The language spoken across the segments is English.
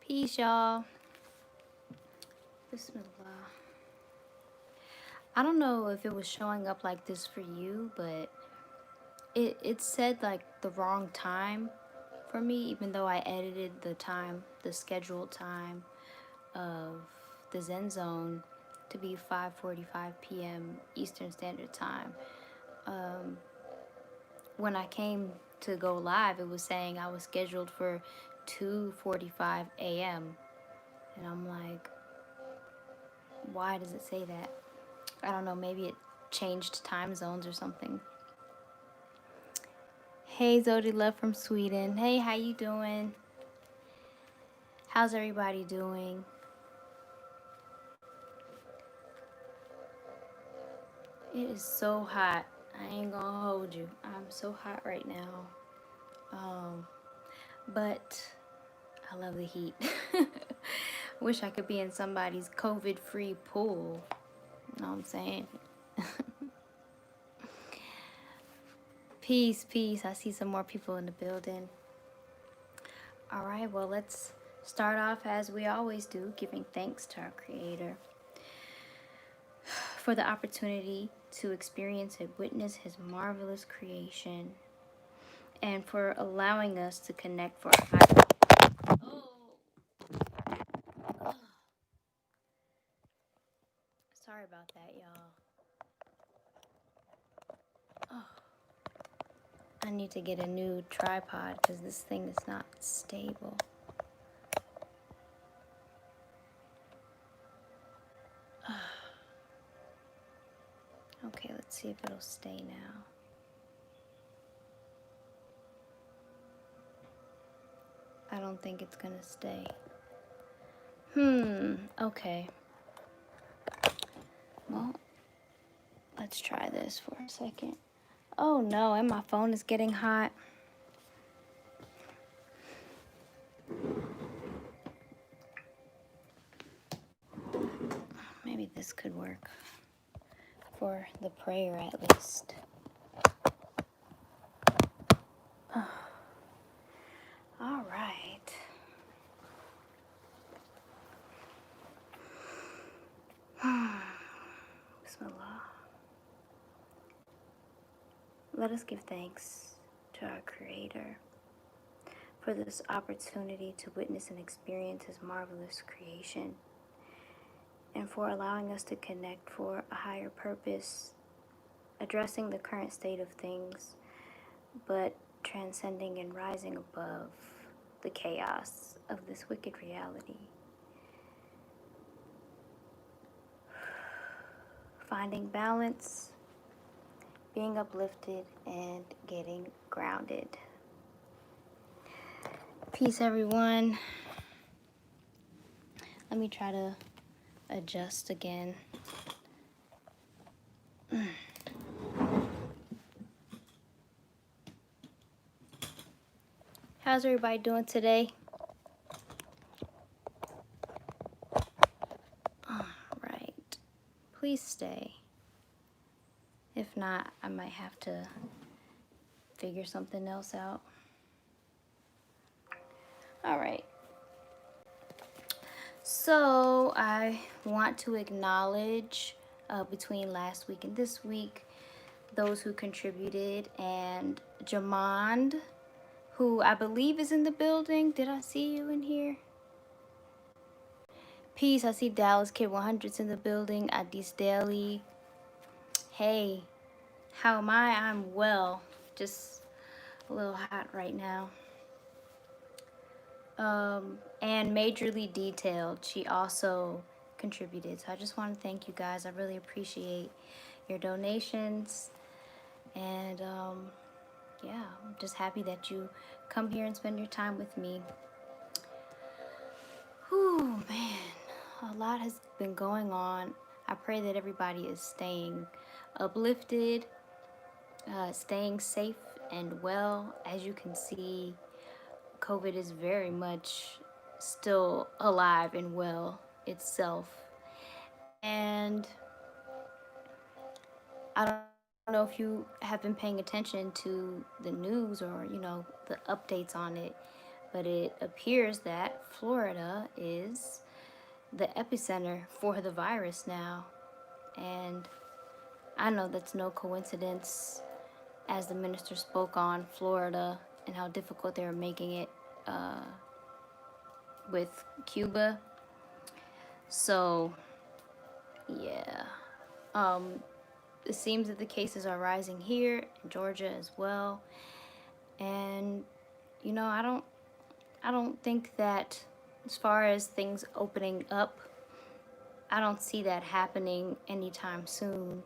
Peace, y'all. Bismillah. I don't know if it was showing up like this for you, but it said like the wrong time for me, even though I edited the time, the scheduled time of the Zen Zone to be 5:45 p.m. Eastern Standard Time. When I came to go live, it was saying I was scheduled for 2:45 a.m. And I'm like, why does it say that? I don't know, maybe it changed time zones or something. Hey, Zodi Love from Sweden. Hey, how you doing? How's everybody doing? It is so hot. I ain't gonna hold you. I'm so hot right now. But I love the heat. Wish I could be in somebody's COVID-free pool. You know what I'm saying? Peace, peace. I see some more people in the building. All right, well, let's start off as we always do, giving thanks to our Creator for the opportunity to experience and witness His marvelous creation, and for allowing us to connect for a higher. Oh. Sorry about that, y'all. Oh. I need to get a new tripod because this thing is not stable. Okay, let's see if it'll stay now. I don't think it's gonna stay. Okay. Well, let's try this for a second. Oh no, and my phone is getting hot. Maybe this could work for the prayer at least. All right. Bismillah. Let us give thanks to our Creator for this opportunity to witness and experience His marvelous creation, and for allowing us to connect for a higher purpose, addressing the current state of things, but transcending and rising above the chaos of this wicked reality. Finding balance, being uplifted, and getting grounded. Peace, everyone. Let me try to adjust again. How's everybody doing today? All right. Please stay. If not, I might have to figure something else out. All right. So I want to acknowledge between last week and this week those who contributed, and Jamond, who I believe is in the building. Did I see you in here? Peace. I see Dallas Kid 100's in the building. Adis Daily. Hey, how am I? I'm well. Just a little hot right now. And Majorly Detailed, she also contributed. So I just want to thank you guys. I really appreciate your donations. And yeah, I'm just happy that you come here and spend your time with me. Whew, man, a lot has been going on. I pray that everybody is staying uplifted, staying safe and well. As you can see, COVID is very much still alive and well itself. And I don't know if you have been paying attention to the news or, you know, the updates on it, but it appears that Florida is the epicenter for the virus now. And I know that's no coincidence, as the minister spoke on Florida and how difficult they were making it with Cuba. So, yeah. It seems that the cases are rising here in Georgia as well. And, you know, I don't think that, as far as things opening up, I don't see that happening anytime soon.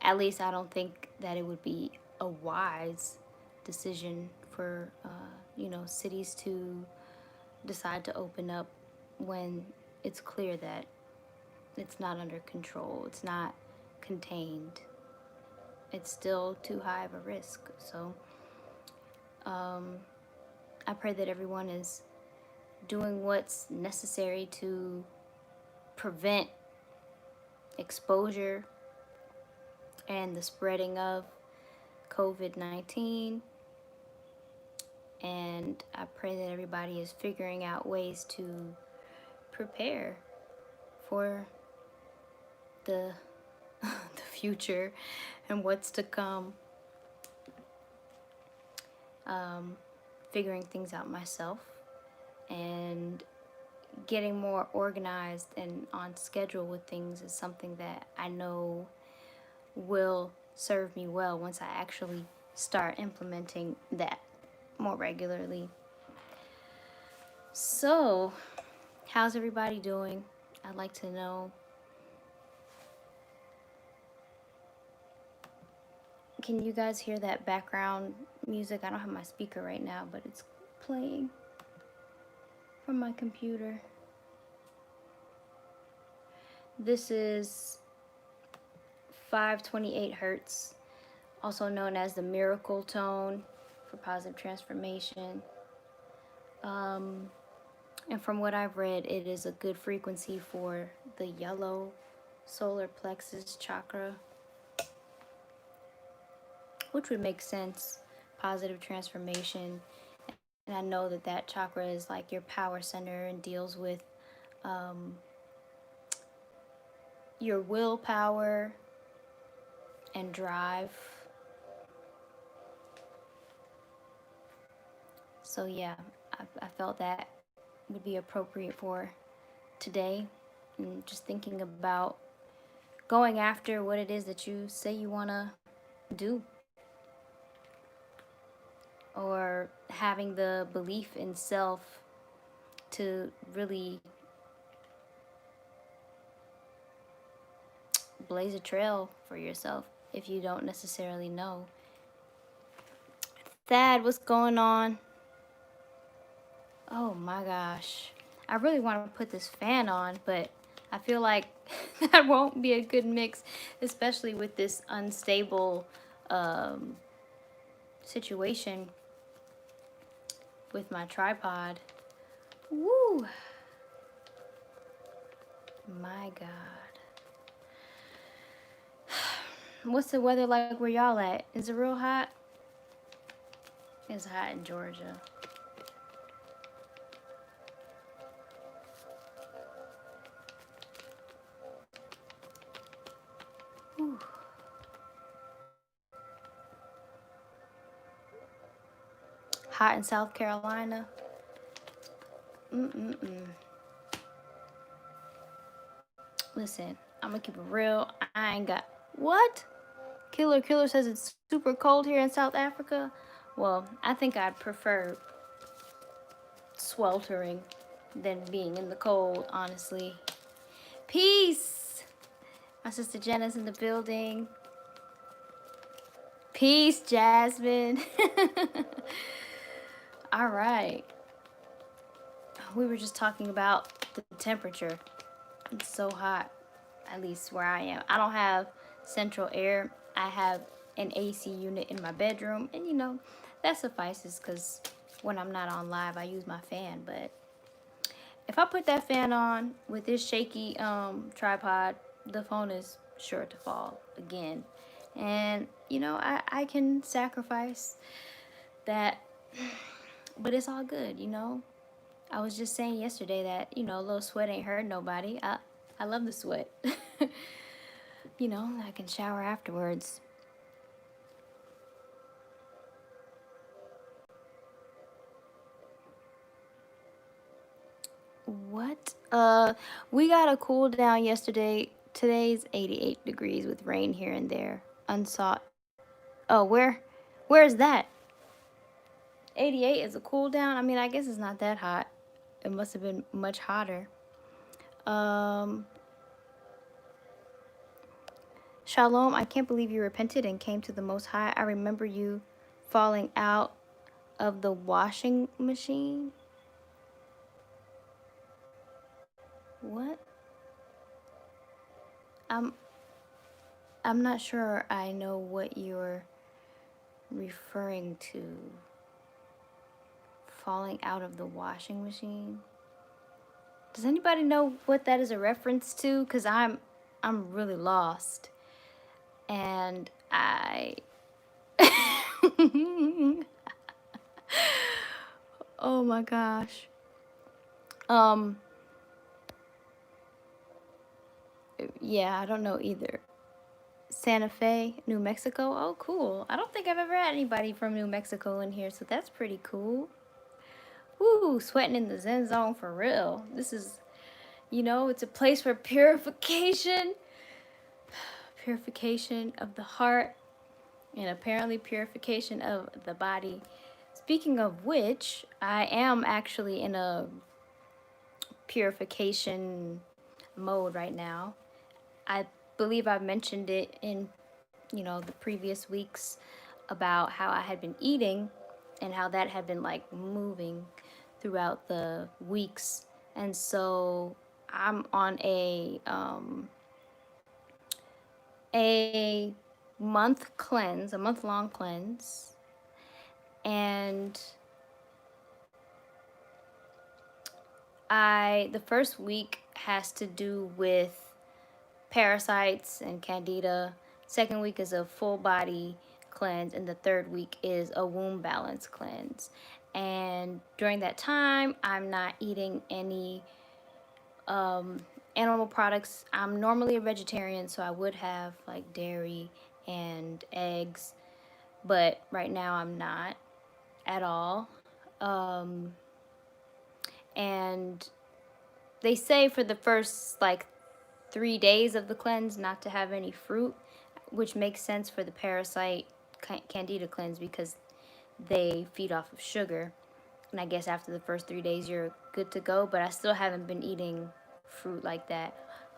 At least I don't think that it would be a wise decision for, you know, cities to decide to open up when it's clear that it's not under control, it's not contained, it's still too high of a risk. So I pray that everyone is doing what's necessary to prevent exposure and the spreading of COVID-19. And I pray that everybody is figuring out ways to prepare for the the future and what's to come. Figuring things out myself and getting more organized and on schedule with things is something that I know will serve me well once I actually start implementing that more regularly. So, how's everybody doing? I'd like to know. Can you guys hear that background music? I don't have my speaker right now, but it's playing from my computer. This is 528 hertz, also known as the miracle tone for positive transformation. And from what I've read, it is a good frequency for the yellow solar plexus chakra, which would make sense. Positive transformation. And I know that that chakra is like your power center and deals with your willpower and drive. So yeah, I felt that would be appropriate for today, and just thinking about going after what it is that you say you want to do, or having the belief in self to really blaze a trail for yourself if you don't necessarily know. Thad, what's going on? Oh my gosh. I really want to put this fan on, but I feel like that won't be a good mix, especially with this unstable situation with my tripod. Woo! My God. What's the weather like where y'all at? Is it real hot? It's hot in Georgia. Whew. Hot in South Carolina. Listen, I'm gonna keep it real. I ain't got... What? Killer says it's super cold here in South Africa. Well, I think I'd prefer sweltering than being in the cold, honestly. Peace! My sister Jenna's in the building. Peace, Jasmine. All right. We were just talking about the temperature. It's so hot, at least where I am. I don't have central air. I have an AC unit in my bedroom, and you know, that suffices because when I'm not on live, I use my fan. But if I put that fan on with this shaky tripod, the phone is sure to fall again. And you know, I can sacrifice that But it's all good, you know. I was just saying yesterday that, you know, a little sweat ain't hurt nobody. I love the sweat. You know, I can shower afterwards. What? We got a cool down yesterday. Today's 88 degrees with rain here and there. Unsought. Oh, where is that? 88 is a cool down. I mean, I guess it's not that hot. It must have been much hotter. Um, Shalom, I can't believe you repented and came to the Most High. I remember you falling out of the washing machine. What? I'm I'm not sure I know what you're referring to. Falling out of the washing machine. Does anybody know what that is a reference to? Cause I'm really lost, and I. Oh my gosh. Um. Yeah, I don't know either. Santa Fe, New Mexico. Oh, cool. I don't think I've ever had anybody from New Mexico in here, so that's pretty cool. Woo, sweating in the Zen zone for real. This is, you know, it's a place for purification. Purification of the heart, and apparently purification of the body. Speaking of which, I am actually in a purification mode right now. I believe I mentioned it in, you know, the previous weeks about how I had been eating and how that had been like moving throughout the weeks. And so I'm on a month cleanse, a month long cleanse. And the first week has to do with parasites and candida. Second week is a full body cleanse, and the third week is a womb balance cleanse. And during that time, I'm not eating any animal products. I'm normally a vegetarian, so I would have like dairy and eggs, but right now I'm not at all. And they say for the first like 3 days of the cleanse not to have any fruit, which makes sense for the parasite candida cleanse because they feed off of sugar. And I guess after the first 3 days you're good to go, but I still haven't been eating fruit like that.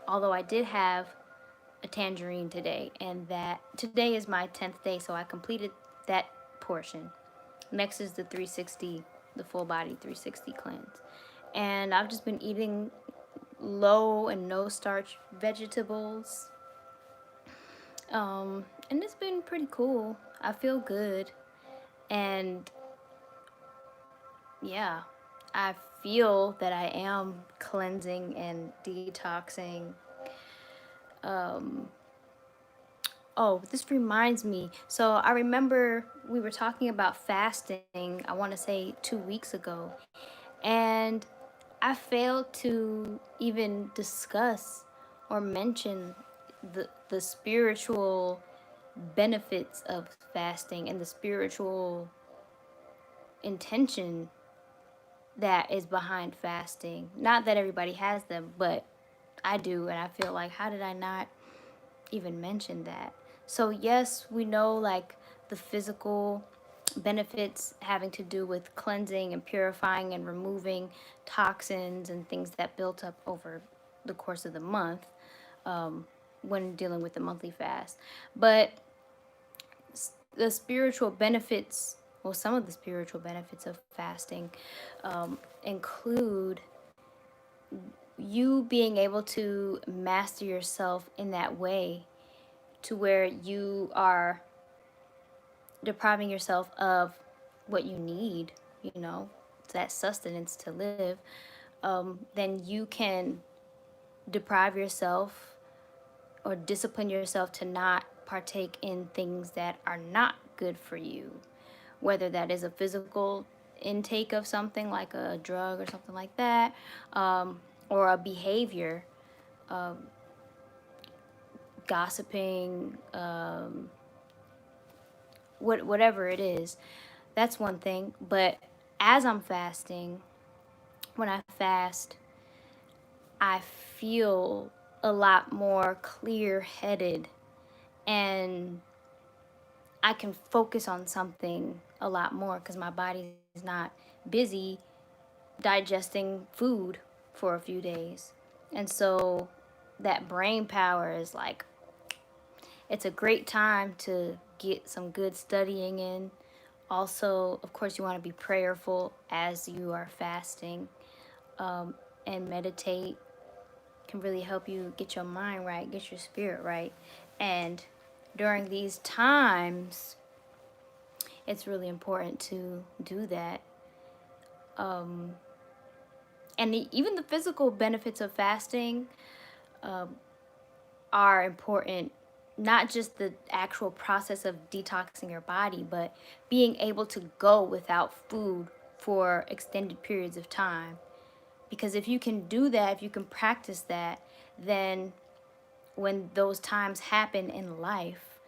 Although I did have a tangerine today, and that today is my 10th day, so I completed that portion. Next is the 360, the full body 360 cleanse. And I've just been eating low and no starch vegetables. And it's been pretty cool. I feel good. And yeah, I feel that I am cleansing and detoxing. Oh, this reminds me. So I remember we were talking about fasting, I want to say 2 weeks ago. And I failed to even discuss or mention the spiritual benefits of fasting and the spiritual intention that is behind fasting. Not that everybody has them, but I do, and I feel like, how did I not even mention that? So yes, we know like the physical benefits having to do with cleansing and purifying and removing toxins and things that built up over the course of the month, when dealing with the monthly fast. But the spiritual benefits, well, some of the spiritual benefits of fasting include you being able to master yourself in that way to where you are depriving yourself of what you need, you know, that sustenance to live. Then you can deprive yourself or discipline yourself to not partake in things that are not good for you, whether that is a physical intake of something like a drug or something like that, or a behavior, gossiping, whatever it is. That's one thing. But as I'm fasting, when I fast, I feel a lot more clear-headed, and I can focus on something a lot more because my body is not busy digesting food for a few days. And so that brain power is like, it's a great time to get some good studying in. Also, of course, you want to be prayerful as you are fasting, and meditate can really help you get your mind right, get your spirit right. And during these times, it's really important to do that. And even the physical benefits of fasting are important. Not just the actual process of detoxing your body, but being able to go without food for extended periods of time. Because if you can do that, if you can practice that, then when those times happen in life,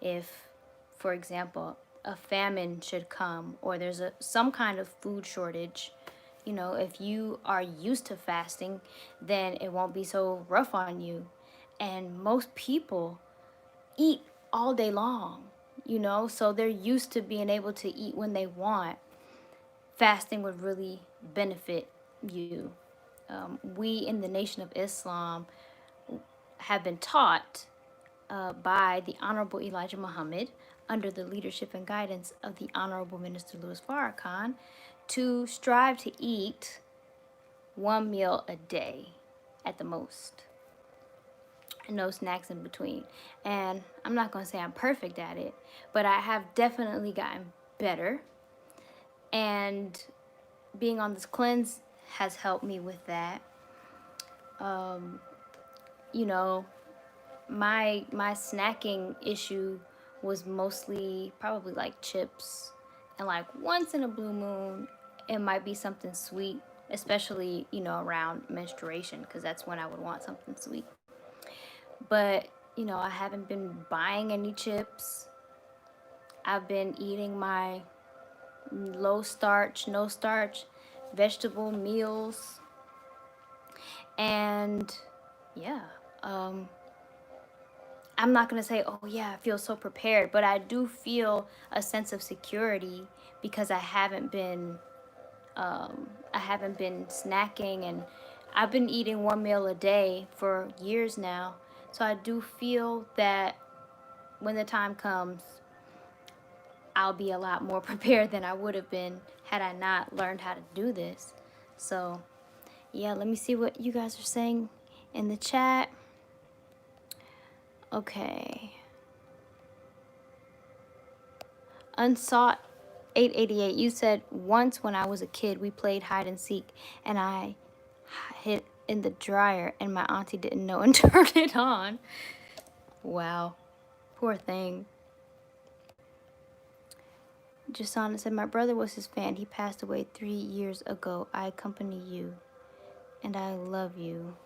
if, for example, a famine should come, or there's some kind of food shortage, you know, if you are used to fasting, then it won't be so rough on you. And most people eat all day long, you know, so they're used to being able to eat when they want. Fasting would really benefit you. We in the Nation of Islam have been taught by the Honorable Elijah Muhammad, under the leadership and guidance of the Honorable Minister Louis Farrakhan, to strive to eat one meal a day at the most, and no snacks in between. And I'm not going to say I'm perfect at it, but I have definitely gotten better. And being on this cleanse has helped me with that. You know, my snacking issue was mostly probably like chips, and like once in a blue moon it might be something sweet, especially, you know, around menstruation, because that's when I would want something sweet. But, you know, I haven't been buying any chips. I've been eating my low starch, no starch vegetable meals. And yeah, I'm not going to say, oh yeah, I feel so prepared, but I do feel a sense of security because I haven't been snacking, and I've been eating one meal a day for years now. So I do feel that when the time comes, I'll be a lot more prepared than I would have been had I not learned how to do this. So yeah, let me see what you guys are saying in the chat. Okay. Unsought 888, you said, once when I was a kid, we played hide and seek, and I hid in the dryer, and my auntie didn't know and turned it on. Wow. Poor thing. Jasana said, my brother was his fan. He passed away 3 years ago. I accompany you, and I love you.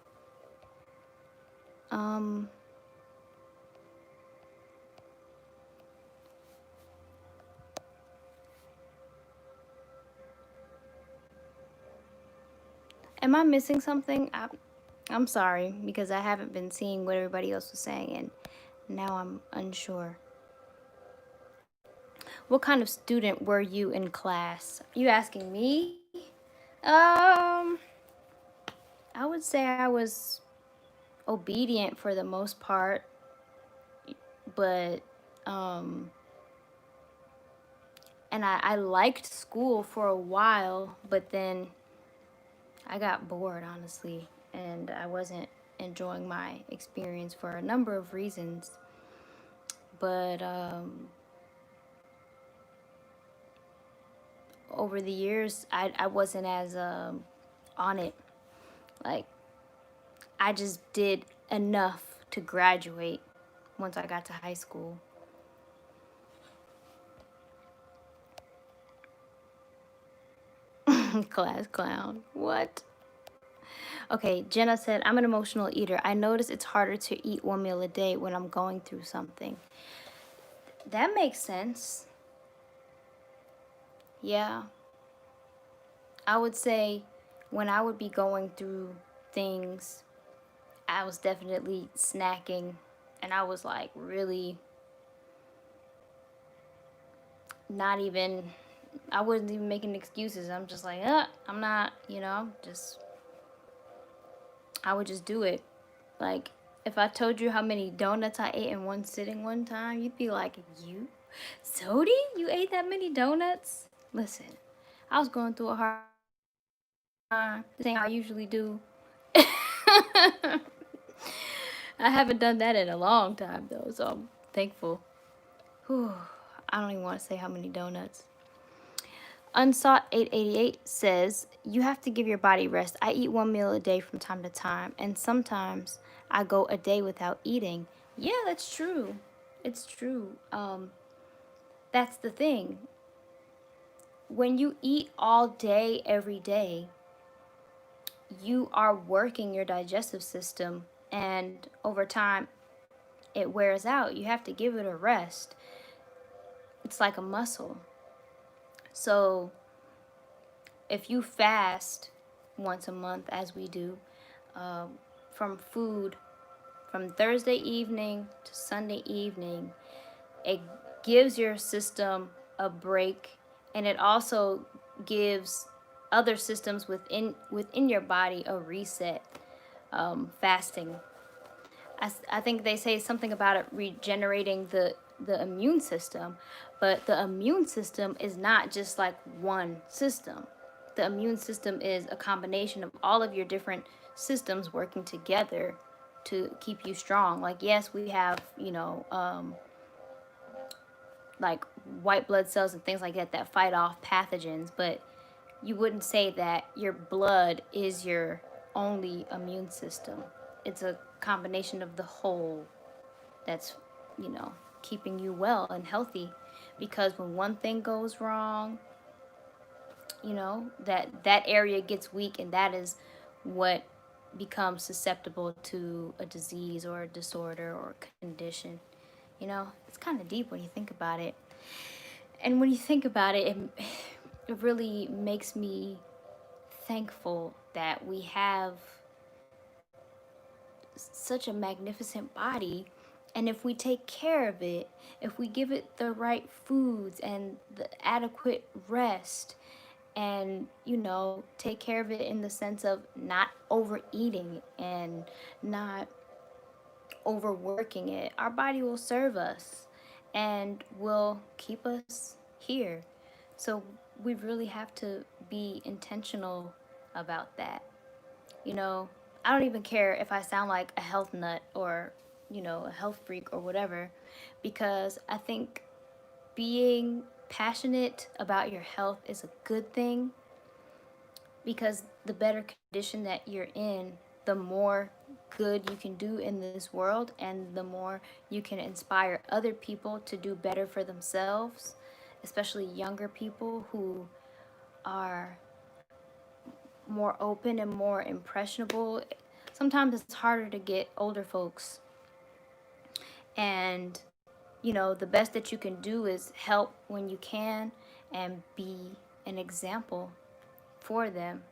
Am I missing something? I'm sorry, because I haven't been seeing what everybody else was saying, and now I'm unsure. What kind of student were you in class? You asking me? I would say I was obedient for the most part, but and I liked school for a while, but then I got bored, honestly, and I wasn't enjoying my experience for a number of reasons. But over the years, I wasn't as on it. Like, I just did enough to graduate once I got to high school. Class clown. What? Okay, Jenna said, I'm an emotional eater. I notice it's harder to eat one meal a day when I'm going through something. That makes sense. Yeah. I would say when I would be going through things, I was definitely snacking, and I was like really not even, I wasn't even making excuses. I'm just like, I'm not, I would just do it. Like, if I told you how many donuts I ate in one sitting one time, you'd be like, you? Zodi? You ate that many donuts? Listen, I was going through a hard time. This ain't how I usually do. I haven't done that in a long time, though, so I'm thankful. Whew. I don't even want to say how many donuts. Unsought 888 says, you have to give your body rest. I eat one meal a day from time to time, and sometimes I go a day without eating. Yeah, that's true. It's true. That's the thing. When you eat all day, every day, you are working your digestive system, and over time, it wears out. You have to give it a rest. It's like a muscle. So if you fast once a month, as we do, from food from Thursday evening to Sunday evening, it gives your system a break, and it also gives other systems within your body a reset. Fasting, I think they say something about it regenerating the immune system, but the immune system is not just like one system. The immune system is a combination of all of your different systems working together to keep you strong. Like, yes, we have, like white blood cells and things like that that fight off pathogens, but you wouldn't say that your blood is your only immune system. It's a combination of the whole that's, keeping you well and healthy. Because when one thing goes wrong, that area gets weak, and that is what becomes susceptible to a disease or a disorder or a condition. It's kind of deep when you think about it. And when you think about it, it really makes me thankful that we have such a magnificent body. And if we take care of it, if we give it the right foods and the adequate rest, and take care of it in the sense of not overeating and not overworking it, our body will serve us and will keep us here. So we really have to be intentional about that. I don't even care if I sound like a health nut or, a health freak or whatever, because I think being passionate about your health is a good thing, because the better condition that you're in, the more good you can do in this world, and the more you can inspire other people to do better for themselves, especially younger people who are more open and more impressionable. Sometimes it's harder to get older folks, and the best that you can do is help when you can and be an example for them.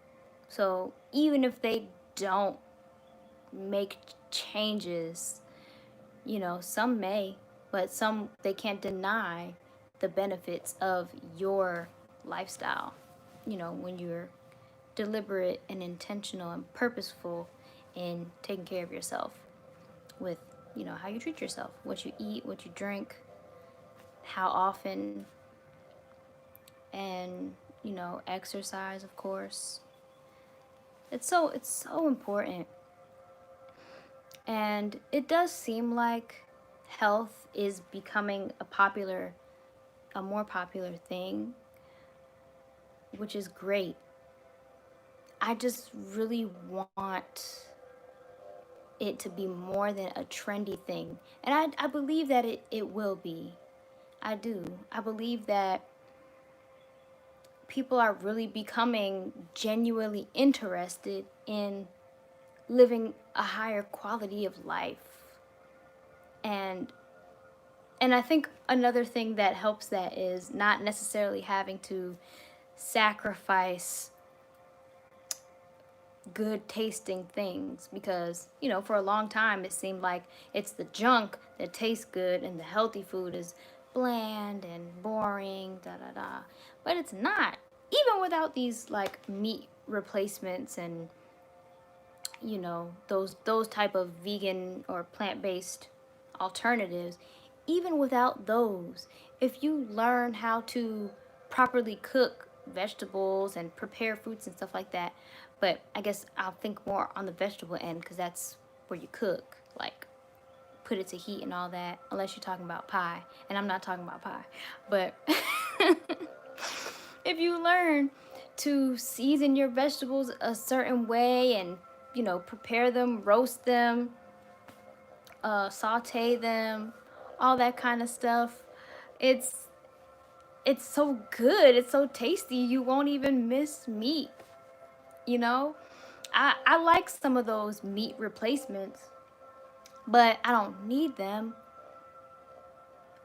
So even if they don't make changes, some may, but some, they can't deny the benefits of your lifestyle, when you're deliberate and intentional and purposeful in taking care of yourself with, how you treat yourself, what you eat, what you drink, how often, and, exercise, of course. It's so important. And it does seem like health is becoming a more popular thing, which is great. I just really want it to be more than a trendy thing. And I believe that it will be. I do. I believe that people are really becoming genuinely interested in living a higher quality of life. And I think another thing that helps that is not necessarily having to sacrifice good tasting things, because for a long time it seemed like it's the junk that tastes good and the healthy food is bland and boring, da da da. But it's not. Even without these like meat replacements and those type of vegan or plant-based alternatives, even without those, if you learn how to properly cook vegetables and prepare fruits and stuff like that. But I guess I'll think more on the vegetable end, because that's where you cook, like put it to heat and all that, unless you're talking about pie, and I'm not talking about pie. But if you learn to season your vegetables a certain way and prepare them, roast them, saute them, all that kind of stuff, it's so good, it's so tasty, you won't even miss meat. I like some of those meat replacements, but I don't need them.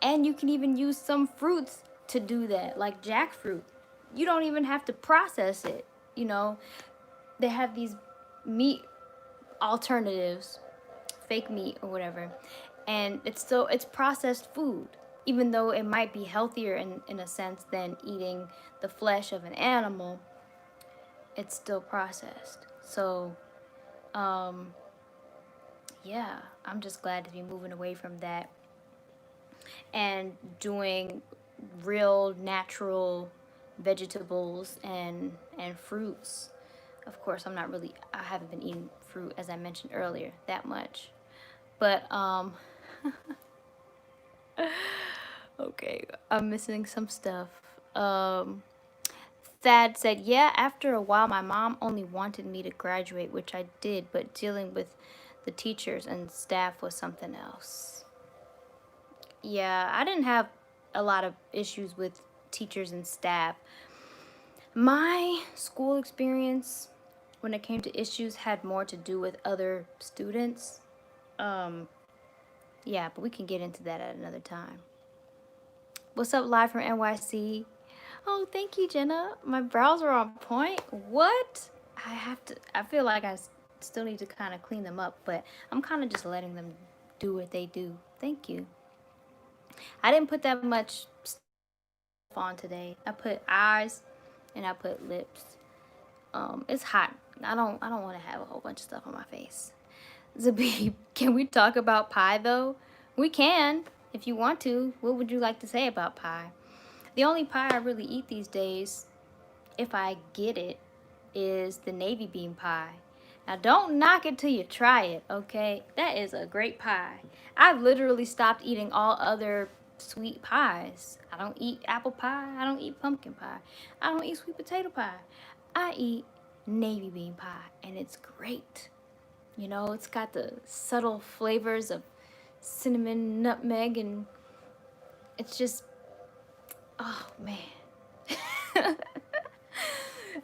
And you can even use some fruits to do that, like jackfruit. You don't even have to process it. They have these meat alternatives, fake meat or whatever, and it's processed food, even though it might be healthier in a sense than eating the flesh of an animal. It's still processed. So yeah, I'm just glad to be moving away from that and doing real natural vegetables and fruits. Of course, I haven't been eating fruit, as I mentioned earlier, that much. But okay, I'm missing some stuff. Thad said, yeah, after a while my mom only wanted me to graduate, which I did, but dealing with the teachers and staff was something else. Yeah, I didn't have a lot of issues with teachers and staff. My school experience, when it came to issues, had more to do with other students. Yeah, but we can get into that at another time. What's up, live from NYC? Oh, thank you, Jenna. My brows are on point. What? I feel like I still need to kind of clean them up, but I'm kind of just letting them do what they do. Thank you. I didn't put that much stuff on today. I put eyes and I put lips. It's hot. I don't want to have a whole bunch of stuff on my face. Zabib, can we talk about pie though? We can, if you want to. What would you like to say about pie? The only pie I really eat these days, if I get it, is the navy bean pie. Now don't knock it till you try it, okay? That is a great pie. I've literally stopped eating all other sweet pies. I don't eat apple pie. I don't eat pumpkin pie. I don't eat sweet potato pie. I eat navy bean pie, and it's great. It's got the subtle flavors of cinnamon, nutmeg, and it's just, oh man.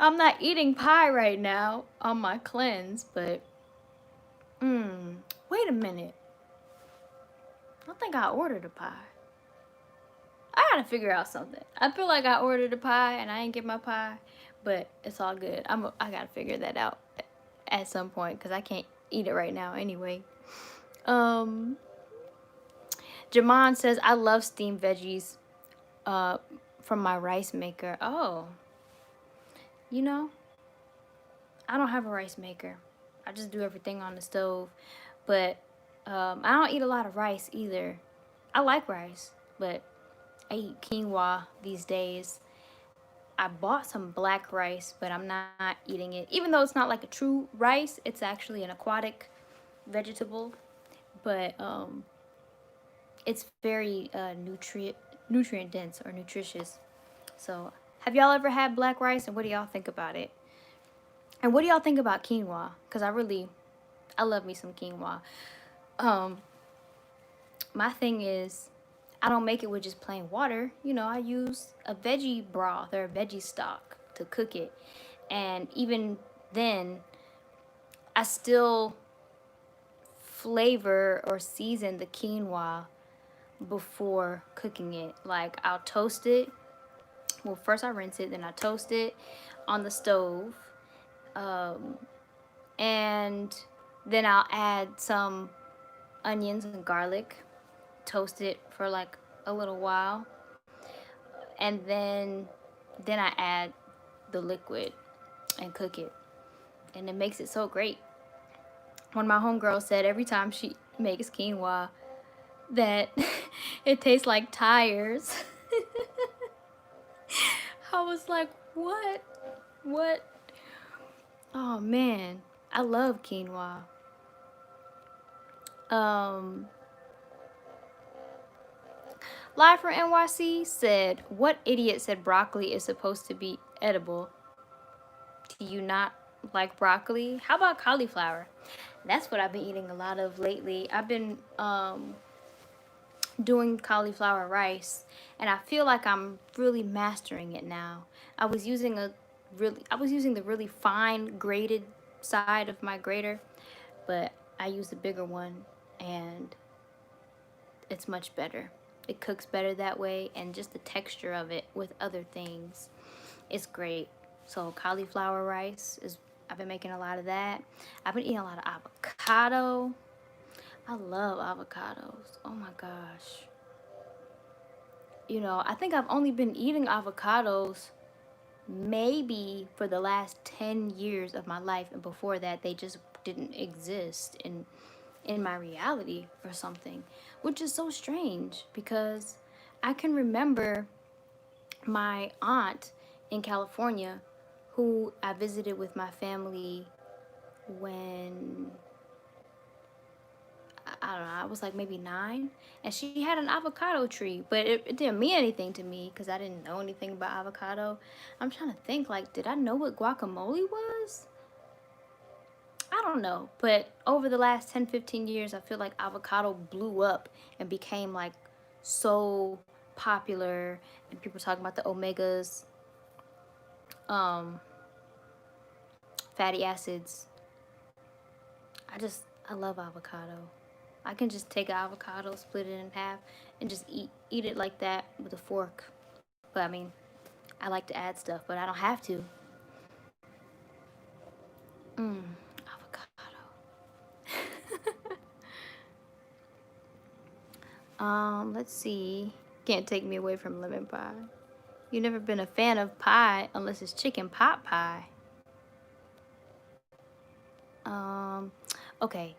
I'm not eating pie right now on my cleanse, but wait a minute. I think I ordered a pie. I gotta figure out something. I feel like I ordered a pie and I didn't get my pie, but it's all good. I gotta figure that out at some point, because I can't eat it right now anyway. Jamon says, I love steamed veggies from my rice maker. Oh, I don't have a rice maker. I just do everything on the stove. But I don't eat a lot of rice either. I like rice, but I eat quinoa these days. I bought some black rice, but I'm not eating it. Even though it's not like a true rice, it's actually an aquatic vegetable. But it's very nutrient dense or nutritious. So have y'all ever had black rice, and what do y'all think about it? And what do y'all think about quinoa? Because I love me some quinoa. My thing is, I don't make it with just plain water. You know, I use a veggie broth or a veggie stock to cook it. And even then, I still flavor or season the quinoa before cooking it. Like, I'll toast it. Well, first I rinse it, then I toast it on the stove. And then I'll add some onions and garlic, toast it for like a little while, and then I add the liquid and cook it, and it makes it so great. One of my homegirls said every time she makes quinoa that it tastes like tires. I was like, what? Oh man, I love quinoa. Live from NYC said, what idiot said broccoli is supposed to be edible? Do you not like broccoli? How about cauliflower? That's what I've been eating a lot of lately. I've been doing cauliflower rice, and I feel like I'm really mastering it now. I was using the really fine grated side of my grater, but I used a bigger one, and it's much better. It cooks better that way, and just the texture of it with other things is great. So cauliflower rice is, I've been making a lot of that. I've been eating a lot of avocado. I love avocados. Oh my gosh. You know, I think I've only been eating avocados maybe for the last 10 years of my life, and before that they just didn't exist in my reality or something, which is so strange because I can remember my aunt in California, who I visited with my family when I don't know, I was like maybe 9, and she had an avocado tree, but it didn't mean anything to me because I didn't know anything about avocado. I'm trying to think, like, did I know what guacamole was? I don't know, but over the last 10-15 years, I feel like avocado blew up and became like so popular, and people talking about the omegas, fatty acids. I love avocado. I can just take an avocado, split it in half, and just eat it like that with a fork. But I mean, I like to add stuff, but I don't have to. Avocado. Let's see. Can't take me away from lemon pie. You've never been a fan of pie unless it's chicken pot pie. Okay.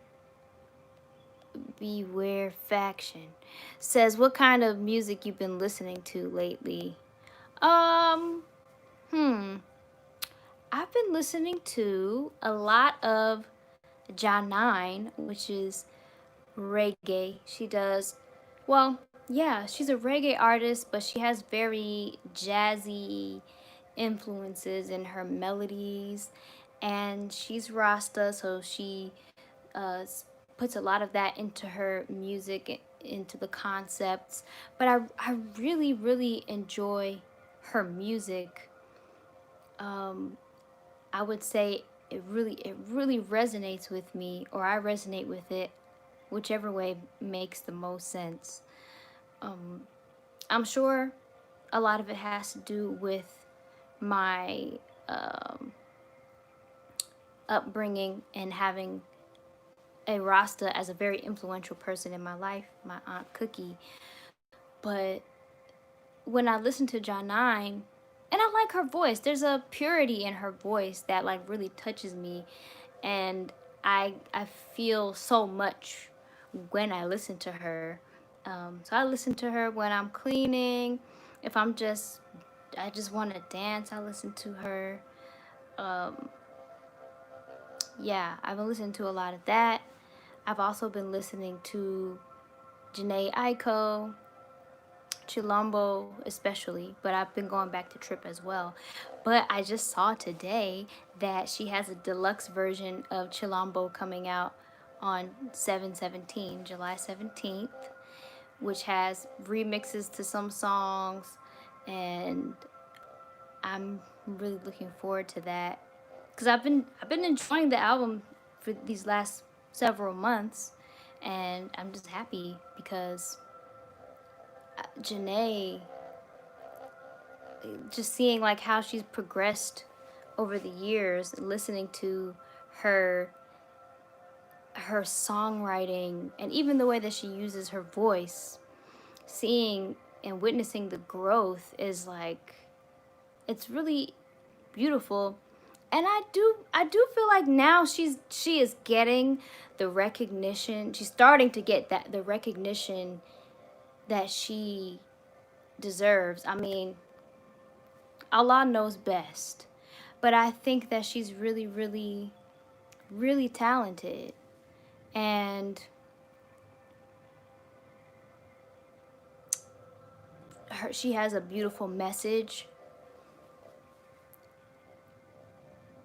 Beware Faction says, what kind of music you've been listening to lately? I've been listening to a lot of Janine, which is reggae. She does, well, yeah, she's a reggae artist, but she has very jazzy influences in her melodies, and she's Rasta, so she puts a lot of that into her music, into the concepts. But I really, really enjoy her music. I would say it really resonates with me, or I resonate with it, whichever way makes the most sense. I'm sure a lot of it has to do with my upbringing and having a Rasta as a very influential person in my life, my Aunt Cookie. But when I listen to Janine, and I like her voice, there's a purity in her voice that like really touches me, and I feel so much when I listen to her. So I listen to her when I'm cleaning. If I just want to dance, I listen to her. Yeah, I've been listening to a lot of that. I've also been listening to Janae Aiko, Chilombo especially, but I've been going back to Trip as well. But I just saw today that she has a deluxe version of Chilombo coming out on July 17th, which has remixes to some songs, and I'm really looking forward to that because I've been enjoying the album for these last several months, and I'm just happy because Janae, just seeing like how she's progressed over the years, listening to her her songwriting and even the way that she uses her voice, seeing and witnessing the growth is like, it's really beautiful. And I do feel like now she is getting the recognition. She's starting to get that the recognition that she deserves. I mean, Allah knows best. But I think that she's really, really, really talented. And she has a beautiful message.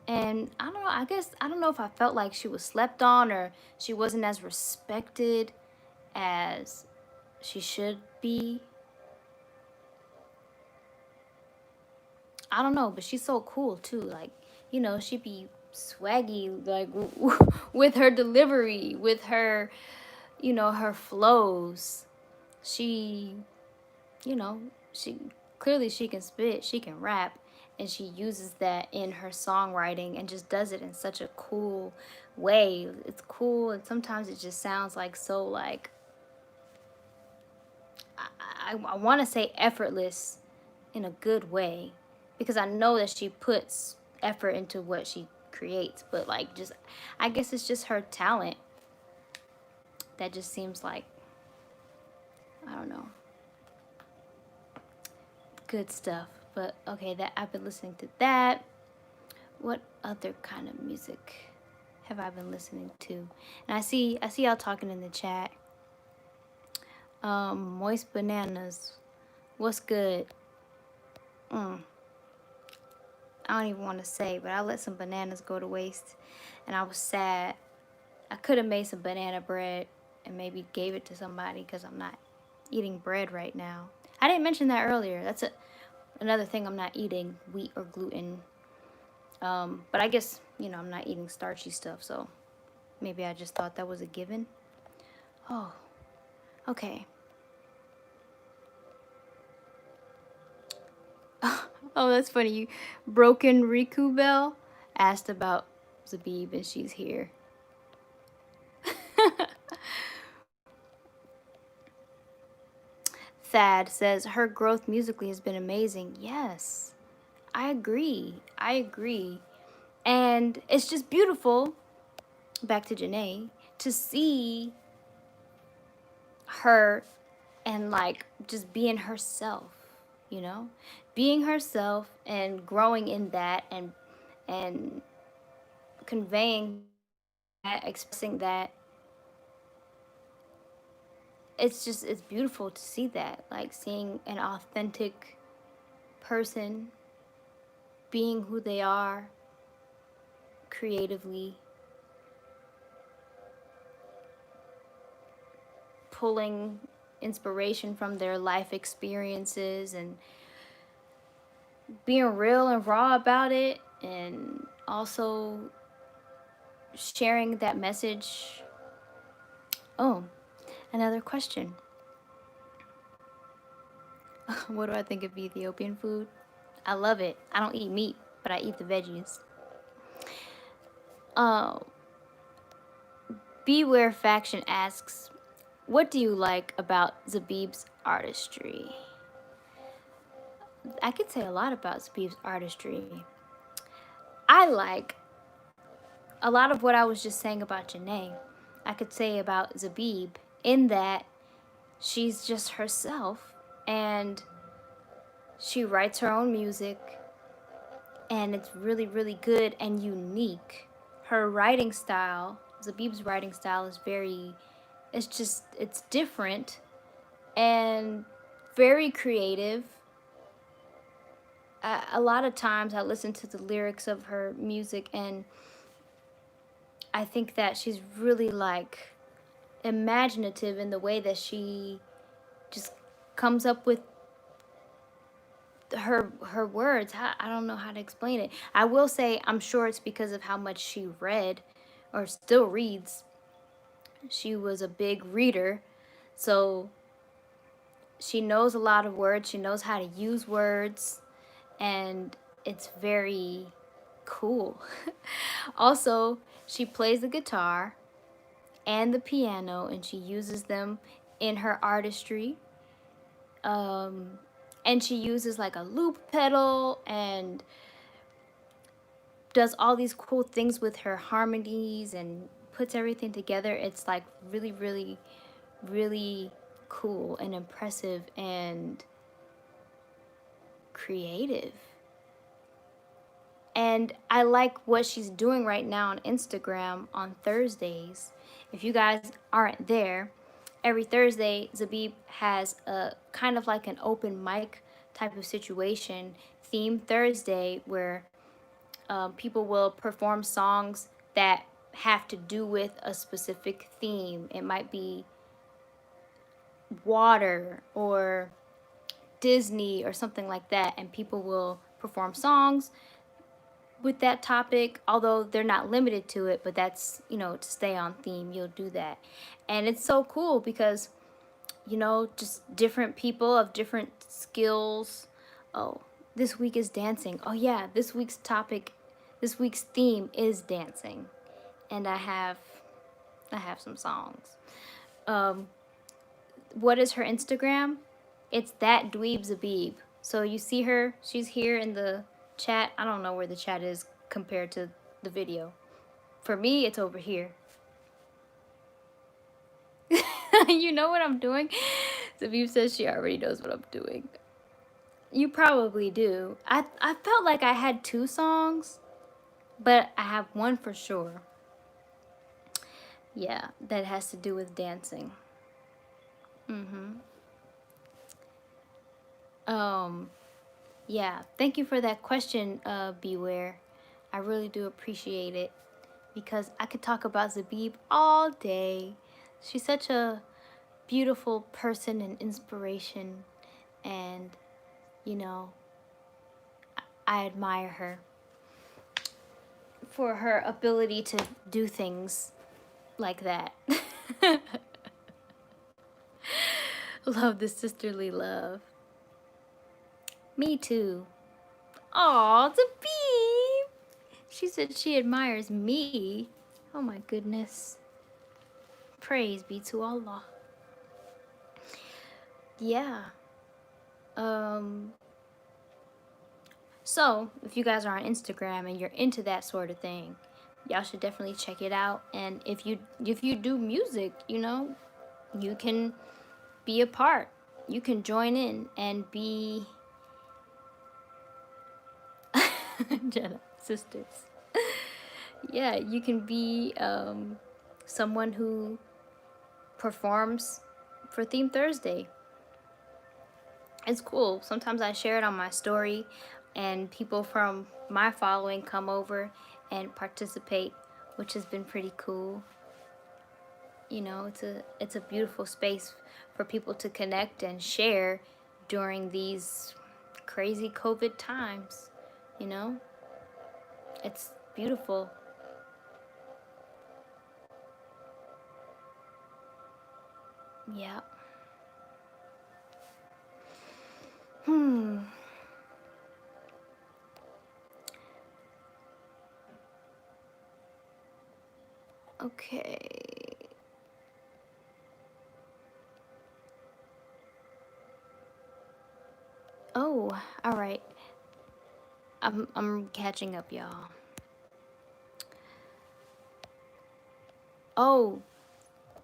And I don't know, I don't know if I felt like she was slept on or she wasn't as respected as she should be. I don't know, but she's so cool too. Like, she'd be swaggy, like, with her delivery, with her, her flows. She, you know, she clearly she can spit, she can rap, and she uses that in her songwriting and just does it in such a cool way. It's cool, and sometimes it just sounds like so like I want to say effortless in a good way, because I know that she puts effort into what she creates, but like, just I guess it's just her talent that just seems like, I don't know, good stuff. But okay, that I've been listening to that. What other kind of music have I been listening to? And I see y'all talking in the chat. Moist Bananas, what's good? I don't even want to say, but I let some bananas go to waste, and I was sad. I could have made some banana bread and maybe gave it to somebody, because I'm not eating bread right now. I didn't mention that earlier. That's another thing I'm not eating, wheat or gluten. But I guess, I'm not eating starchy stuff, so maybe I just thought that was a given. Oh, okay. Oh, that's funny. You Broken Riku Bell asked about Zabib, and she's here. Thad says her growth musically has been amazing. Yes, I agree. I agree. And it's just beautiful, back to Janae, to see her and like just being herself, being herself and growing in that, and conveying that, expressing that. It's beautiful to see that, like seeing an authentic person being who they are creatively, pulling inspiration from their life experiences and being real and raw about it, and also sharing that message. Oh, another question. What do I think of Ethiopian food? I love it. I don't eat meat, but I eat the veggies. Beware Faction asks, what do you like about Zabib's artistry? I could say a lot about Zabib's artistry. I like a lot of what I was just saying about Janae. I could say about Zabib, in that she's just herself, and she writes her own music, and it's really, really good and unique. Her writing style, Zabib's writing style, is it's different and very creative. A lot of times I listen to the lyrics of her music, and I think that she's really like imaginative in the way that she just comes up with her words. I don't know how to explain it. I will say I'm sure it's because of how much she read or still reads. She was a big reader, so she knows a lot of words. She knows how to use words, and it's very cool. Also, she plays the guitar and the piano, and she uses them in her artistry. And she uses like a loop pedal and does all these cool things with her harmonies and puts everything together. It's like really, really, really cool and impressive and creative. And I like what she's doing right now on Instagram on Thursdays. If you guys aren't there, every Thursday, Zabib has a kind of like an open mic type of situation, theme Thursday, where people will perform songs that have to do with a specific theme. It might be water or Disney or something like that, and people will perform songs with that topic, although they're not limited to it, but that's, you know, to stay on theme, you'll do that. And it's so cool because, you know, just different people of different skills. Oh, this week is dancing. Oh yeah, this week's topic, this week's theme is dancing. And I have some songs. What is her Instagram? It's that dweeb Zabib. So you see her, she's here in the chat. I don't know where the chat is compared to the video. For me, it's over here. You know what I'm doing? Zabib says she already knows what I'm doing. You probably do. I felt like I had 2 songs, but I have one for sure. Yeah, that has to do with dancing. Yeah, thank you for that question, Beware. I really do appreciate it because I could talk about Zabib all day. She's such a beautiful person and inspiration, and, you know, I admire her for her ability to do things like that. Love the sisterly love. Me too. Aw, Zabib! She said she admires me. Oh my goodness. Praise be to Allah. Yeah. So, if you guys are on Instagram and you're into that sort of thing, y'all should definitely check it out. And if you do music, you know, you can be a part. You can join in and be Jenna, sisters. Yeah, you can be someone who performs for Theme Thursday. It's cool. Sometimes I share it on my story, and people from my following come over and participate, which has been pretty cool. You know, it's a beautiful space for people to connect and share during these crazy COVID times. You know, it's beautiful. Yeah. Okay. Oh, all right. I'm catching up, y'all. Oh,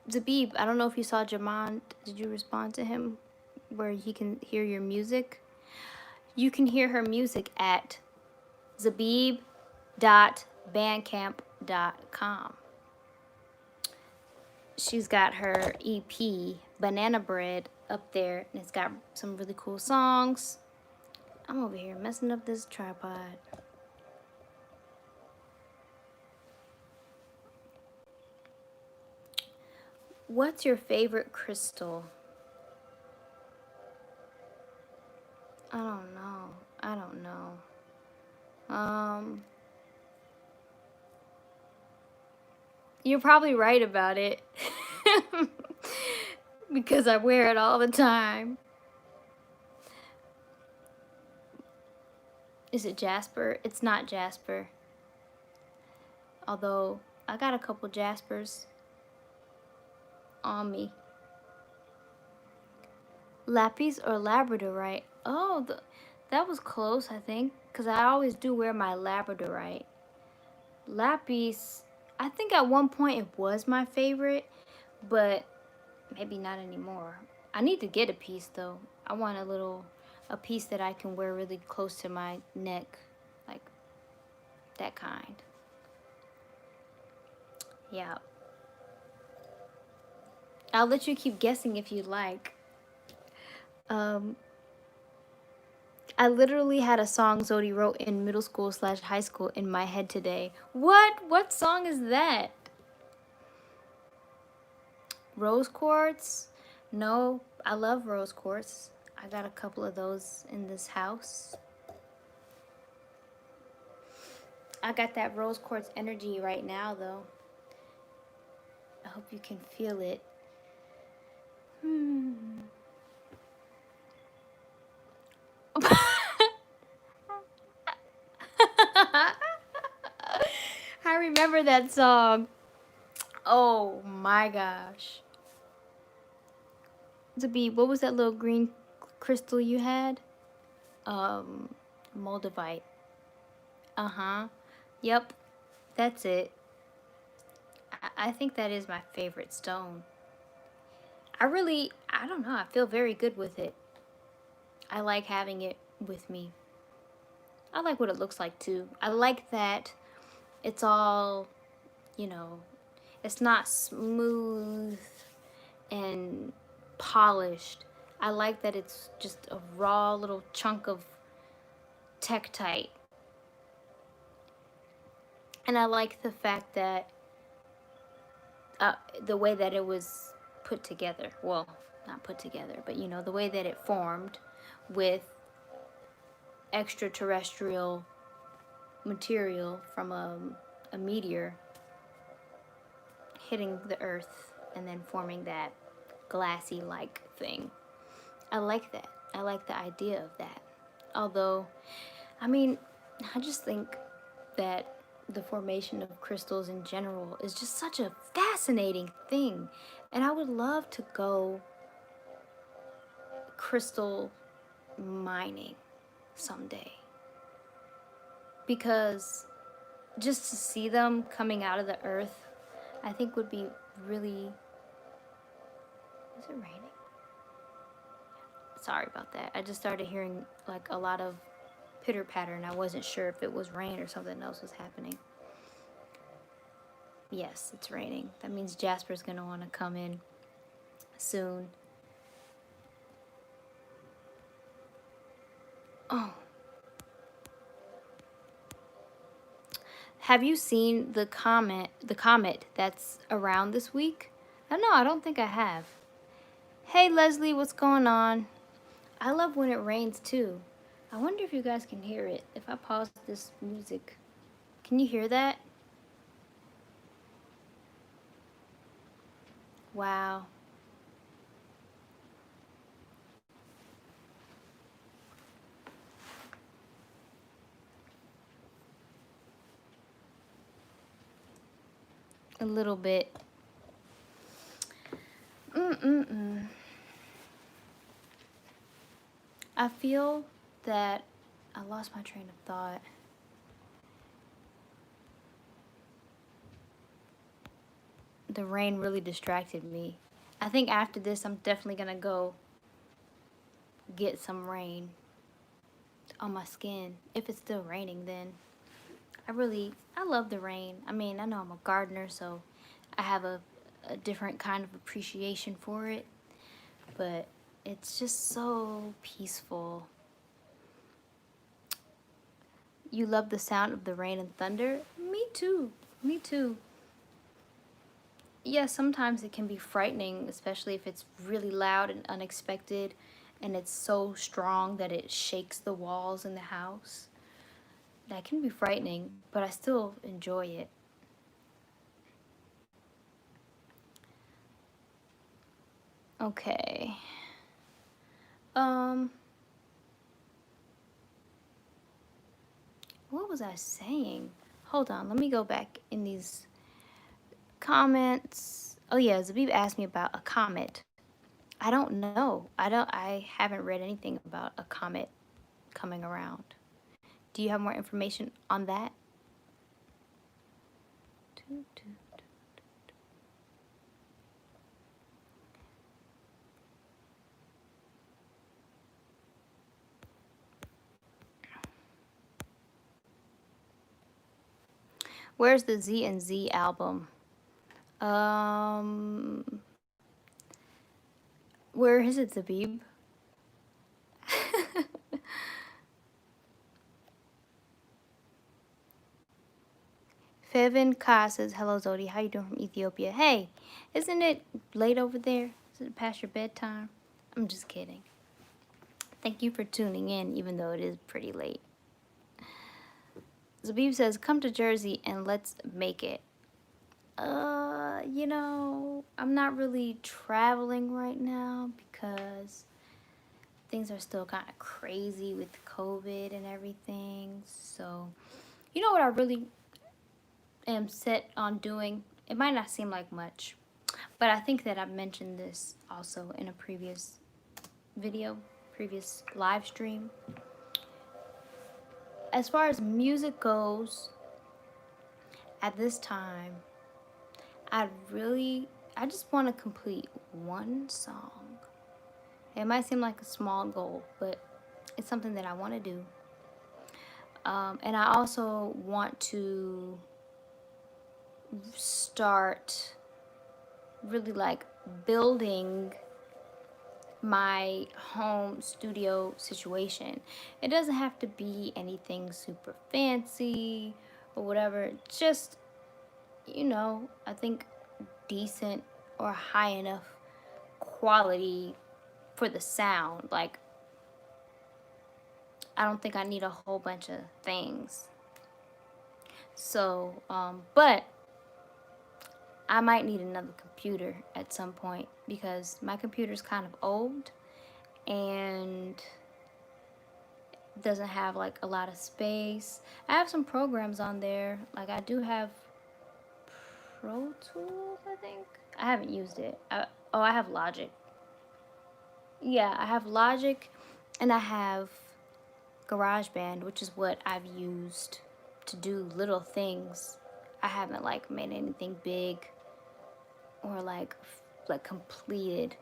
Zabib, I don't know if you saw Jamon. Did you respond to him where he can hear your music? You can hear her music at zabib.bandcamp.com. She's got her EP, Banana Bread, up there, and it's got some really cool songs. I'm over here messing up this tripod. What's your favorite crystal? I don't know. I don't know. You're probably right about it. Because I wear it all the time. Is it Jasper? It's not Jasper. Although, I got a couple Jaspers on me. Lapis or Labradorite? Oh, that was close, I think. Because I always do wear my Labradorite. Lapis, I think at one point it was my favorite, but maybe not anymore. I need to get a piece though. I want a piece that I can wear really close to my neck, like that kind. Yeah. I'll let you keep guessing if you like. I literally had a song Zodi wrote in middle school / high school in my head today. What? What song is that? Rose quartz? No, I love rose quartz. I got a couple of those in this house. I got that rose quartz energy right now though. I hope you can feel it. I remember that song. Oh my gosh. What was that little green crystal you had? Moldavite. Uh-huh. Yep. That's it. I think that is my favorite stone. I don't know. I feel very good with it. I like having it with me. I like what it looks like too. I like that it's all, it's not smooth and polished. I like that it's just a raw little chunk of tektite. And I like the fact that the way that it was put together. Well, not put together, but the way that it formed with extraterrestrial material from a meteor hitting the earth and then forming that glassy like thing. I like that. I like the idea of that. Although, I just think that the formation of crystals in general is just such a fascinating thing. And I would love to go crystal mining someday. Because just to see them coming out of the earth, I think would be really... Is it raining? Sorry about that. I just started hearing like a lot of pitter patter and I wasn't sure if it was rain or something else was happening. Yes, it's raining. That means Jasper's gonna want to come in soon. Oh. Have you seen the comet that's around this week? I don't think I have. Hey Leslie, what's going on? I love when it rains too. I wonder if you guys can hear it. If I pause this music, can you hear that? Wow. A little bit. I feel that I lost my train of thought. The rain really distracted me. I think after this, I'm definitely gonna go get some rain on my skin. If it's still raining, then I love the rain. I know I'm a gardener, so I have a different kind of appreciation for it, but it's just so peaceful. You love the sound of the rain and thunder? Me too. Me too. Yeah, sometimes it can be frightening, especially if it's really loud and unexpected, and it's so strong that it shakes the walls in the house. That can be frightening, but I still enjoy it. Okay. What was I saying? Hold on, let me go back in these comments. Oh yeah, Zabib asked me about a comet. I don't know. I haven't read anything about a comet coming around. Do you have more information on that? Where's the Z and Z album? Where is it, Zabib? Fevin Ka says, hello Zodi, how you doing from Ethiopia? Hey, isn't it late over there? Is it past your bedtime? I'm just kidding. Thank you for tuning in, even though it is pretty late. Zabib says, come to Jersey and let's make it. You know, I'm not really traveling right now because things are still kind of crazy with COVID and everything. So, you know what I really am set on doing? It might not seem like much, but I think that I've mentioned this also in a previous video, previous live stream. As far as music goes, at this time, I just want to complete one song. It might seem like a small goal, but it's something that I want to do. And I also want to start really like building my home studio situation. It doesn't have to be anything super fancy or whatever. Just, you know, I think decent or high enough quality for the sound. Like, I don't think I need a whole bunch of things. So, but I might need another computer at some point because my computer's kind of old and doesn't have like a lot of space. I have some programs on there. Like I do have Pro Tools, I think. I haven't used it. I have Logic. Yeah, I have Logic and I have GarageBand, which is what I've used to do little things. I haven't like made anything big or like completed.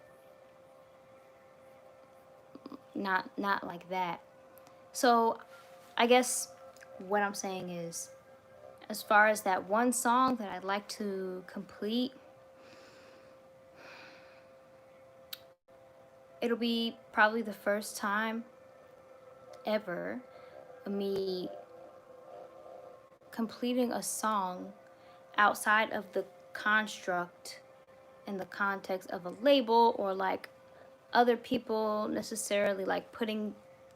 Not like that. So I guess what I'm saying is, as far as that one song that I'd like to complete, it'll be probably the first time ever me completing a song outside of the construct and the context of a label or like other people necessarily like putting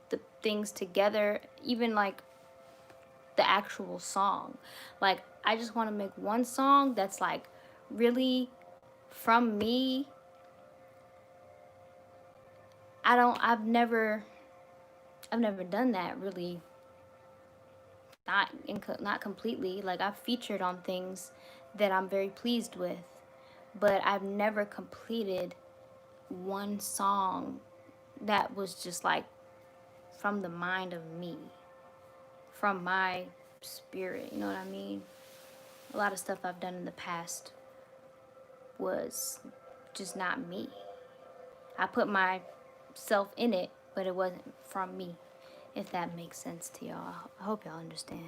the things together, even like the actual song. Like I just want to make one song that's like really from me. I've never done that really. Not completely. Like I've featured on things that I'm very pleased with, but I've never completed one song that was just like from the mind of me, from my spirit, you know what I mean? A lot of stuff I've done in the past was just not me. I put myself in it, but it wasn't from me, if that makes sense to y'all. I hope y'all understand.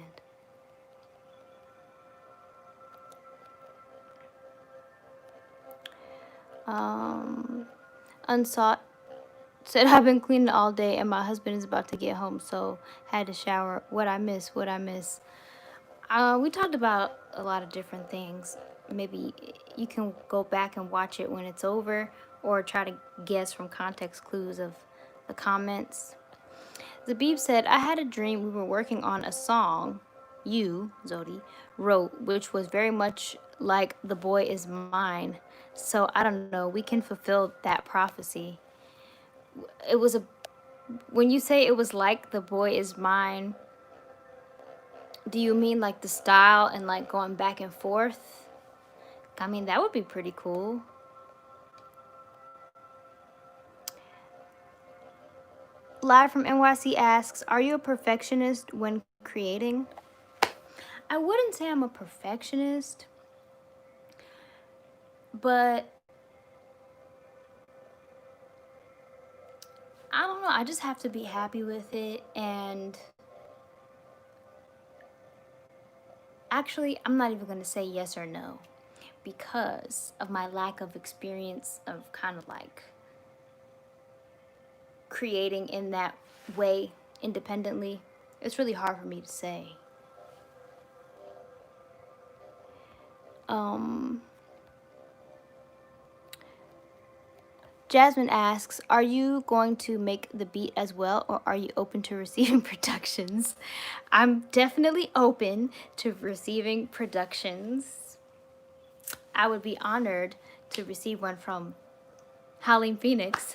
Unsought said, I've been cleaning all day and my husband is about to get home, so had to shower. What I miss. We talked about a lot of different things. Maybe you can go back and watch it when it's over or try to guess from context clues of the comments. Zabib said, I had a dream we were working on a song you, Zodi, wrote, which was very much like The Boy Is Mine. So I don't know, we can fulfill that prophecy. It was a, when you say it was like The Boy Is Mine, do you mean like the style and like going back and forth? I mean, that would be pretty cool. Live from NYC asks, are you a perfectionist when creating? I wouldn't say I'm a perfectionist, but I don't know. I just have to be happy with it. And actually, I'm not even going to say yes or no because of my lack of experience of kind of like creating in that way independently. It's really hard for me to say. Jasmine asks, are you going to make the beat as well, or are you open to receiving productions? I'm definitely open to receiving productions. I would be honored to receive one from Howling Phoenix.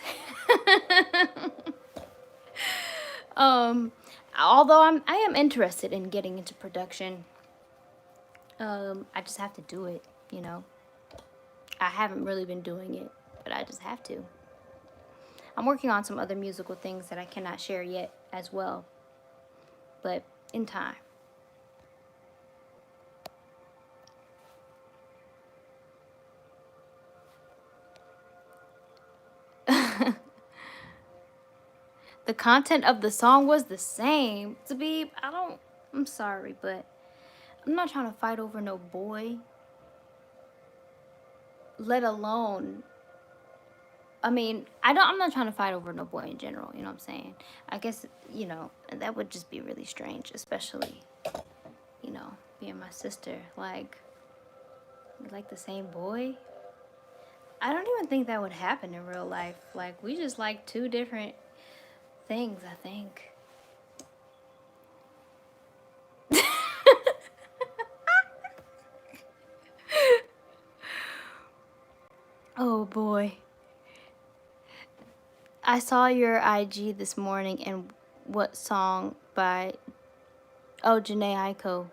Although I am interested in getting into production. I just have to do it, you know. I haven't really been doing it, but I just have to. I'm working on some other musical things that I cannot share yet as well, but in time. The content of the song was the same. Zabib, I'm sorry, but I'm not trying to fight over no boy. Let alone, I mean, I'm not trying to fight over no boy in general, you know what I'm saying? I guess, you know, that would just be really strange, especially, you know, being my sister. Like, we like the same boy? I don't even think that would happen in real life. Like, we just like two different things, I think. Oh boy. I saw your IG this morning, and what song by Janae Aiko,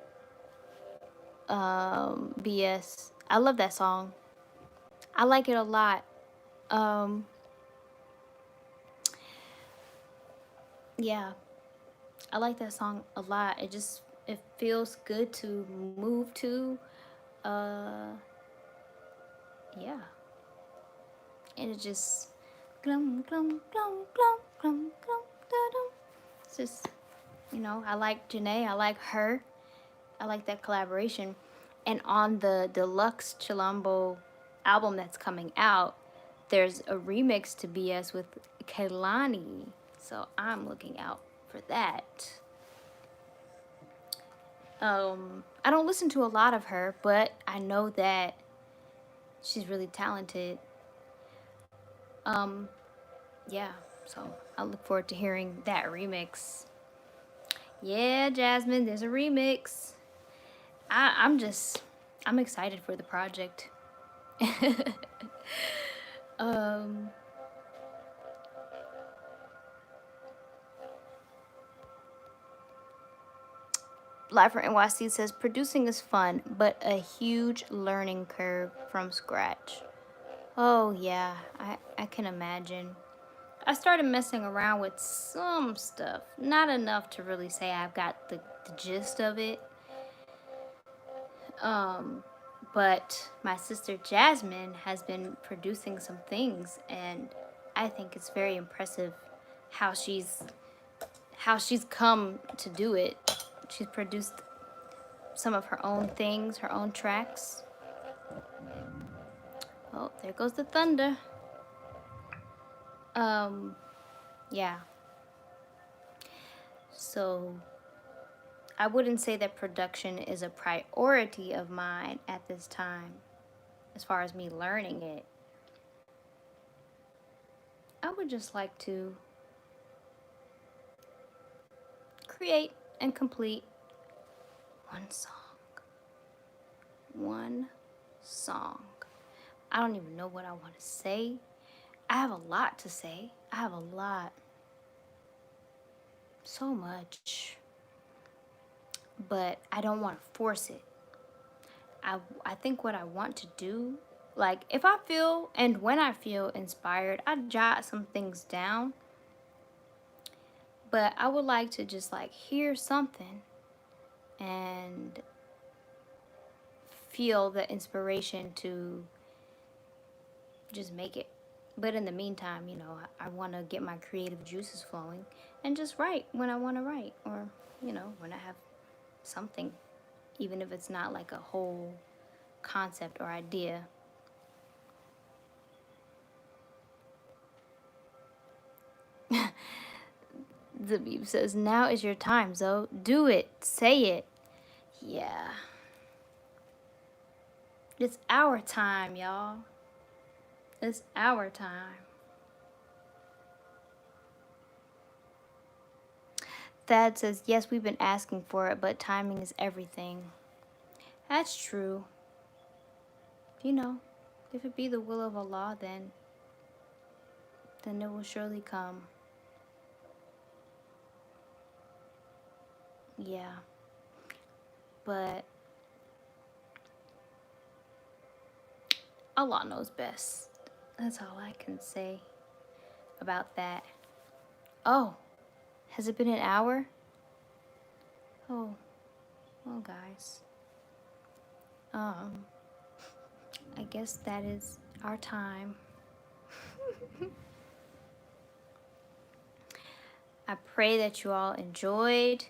BS. I love that song. I like it a lot. Yeah, I like that song a lot. It feels good to move to. Yeah. And it just glum glum glum glum glum glum da-dum. It's just, you know, I like Janae, I like her. I like that collaboration. And on the deluxe Chilombo album that's coming out, there's a remix to BS with Culinary. So I'm looking out for that. I don't listen to a lot of her, but I know that she's really talented. Yeah, so I look forward to hearing that remix. Yeah, Jasmine, there's a remix. I'm excited for the project. Live for NYC says, producing is fun, but a huge learning curve from scratch. Oh yeah, I can imagine. I started messing around with some stuff. Not enough to really say I've got the gist of it. But my sister Jasmine has been producing some things, and I think it's very impressive how she's come to do it. She's produced some of her own things, her own tracks. Oh, there goes the thunder. Yeah. So I wouldn't say that production is a priority of mine at this time, as far as me learning it. I would just like to create and complete one song. One song. I don't even know what I want to say. I have a lot to say. I have a lot. So much. But I don't want to force it. I think what I want to do, like if I feel and when I feel inspired, I jot some things down. But I would like to just like hear something and feel the inspiration to just make it. But in the meantime, you know, I want to get my creative juices flowing and just write when I want to write, or, you know, when I have something, even if it's not like a whole concept or idea. Zabib says, now is your time, Zoe. Do it. Say it. Yeah. It's our time, y'all. It's our time. Thad says, yes, we've been asking for it, but timing is everything. That's true. You know, if it be the will of Allah, then it will surely come. Yeah. But Allah knows best. That's all I can say about that. Oh, has it been an hour? Oh, well, guys. I guess that is our time. I pray that you all enjoyed.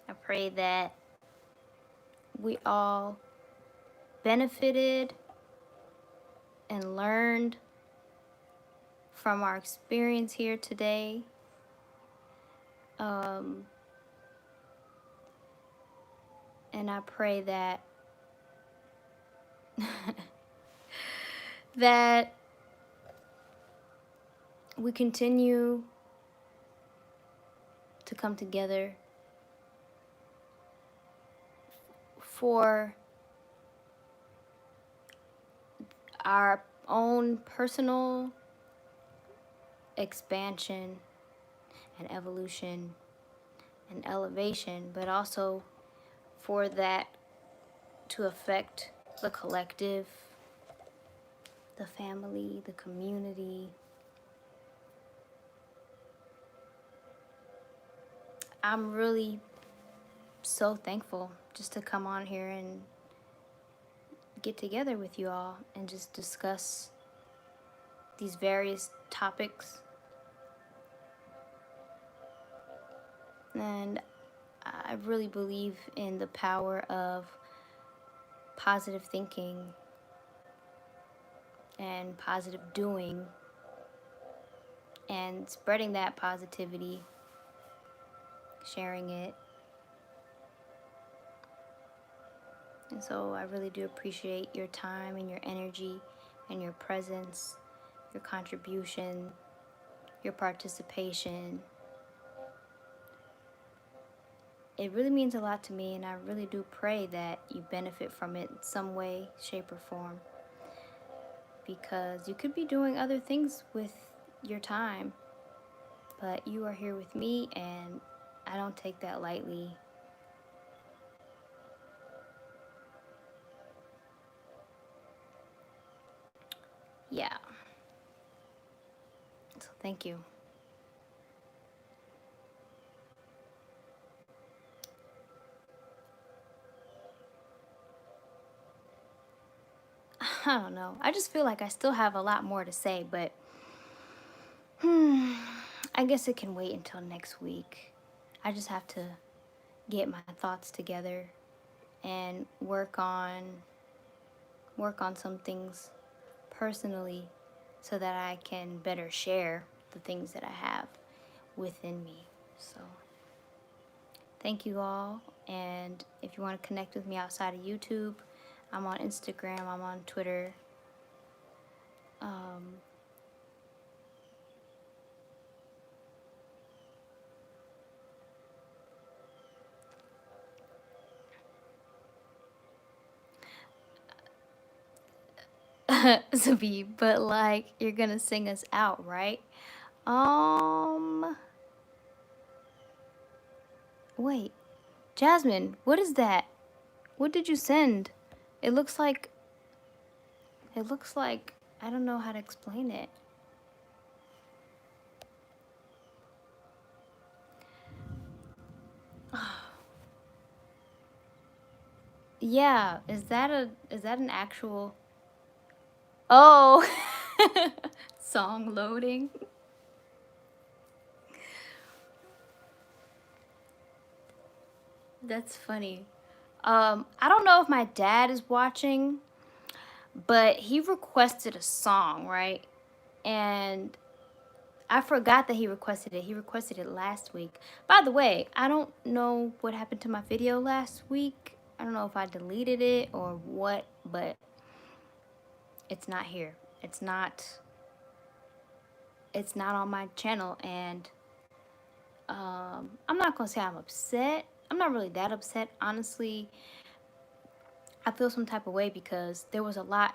I pray that we all benefited and learned from our experience here today. And I pray that that we continue to come together for our own personal expansion and evolution and elevation, but also for that to affect the collective, the family, the community. I'm really so thankful just to come on here and get together with you all and just discuss these various topics. And I really believe in the power of positive thinking and positive doing and spreading that positivity, sharing it. And so I really do appreciate your time and your energy and your presence, your contribution, your participation. It really means a lot to me, and I really do pray that you benefit from it in some way, shape, or form. Because you could be doing other things with your time, but you are here with me, and I don't take that lightly. Yeah. So thank you. I don't know. I just feel like I still have a lot more to say, but I guess it can wait until next week. I just have to get my thoughts together and work on some things personally so that I can better share the things that I have within me. So thank you all, and if you want to connect with me outside of YouTube, I'm on Instagram, I'm on Twitter. Zabi, but like you're gonna sing us out, right? Um, wait, Jasmine, what is that? What did you send? It looks like, I don't know how to explain it. Yeah, is that an actual, oh, song loading? That's funny. I don't know if my dad is watching, but he requested a song, right? And I forgot that he requested it. He requested it last week. By the way, I don't know what happened to my video last week. I don't know if I deleted it or what, but it's not here. It's not on my channel, and I'm not gonna say I'm upset. I'm not really that upset, honestly. I feel some type of way because there was a lot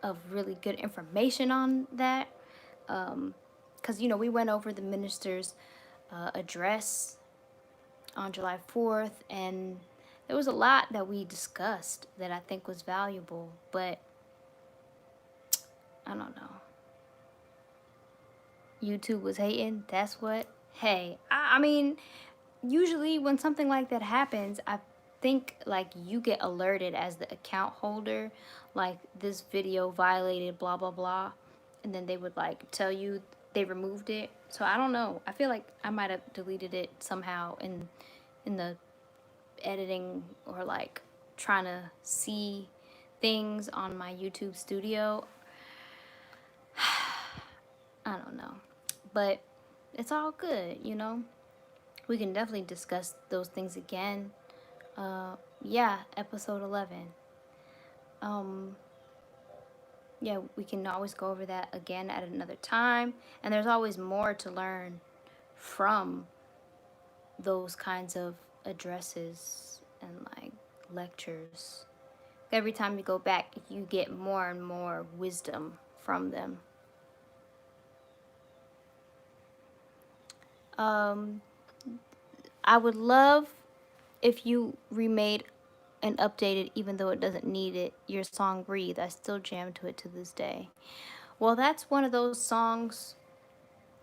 of really good information on that. Because, you know, we went over the minister's address on July 4th, and there was a lot that we discussed that I think was valuable, but I don't know. YouTube was hating, that's what. Hey, I mean, usually when something like that happens, I think like you get alerted as the account holder, like this video violated blah blah blah, and then they would like tell you they removed it. So I don't know, I feel like I might have deleted it somehow in the editing, or like trying to see things on my YouTube studio. I don't know, but it's all good, you know. We can definitely discuss those things again. Yeah, episode 11. Yeah, we can always go over that again at another time, and there's always more to learn from those kinds of addresses and like lectures. Every time you go back, you get more and more wisdom from them. I would love if you remade and updated, even though it doesn't need it, your song Breathe. I still jam to it to this day. Well, that's one of those songs,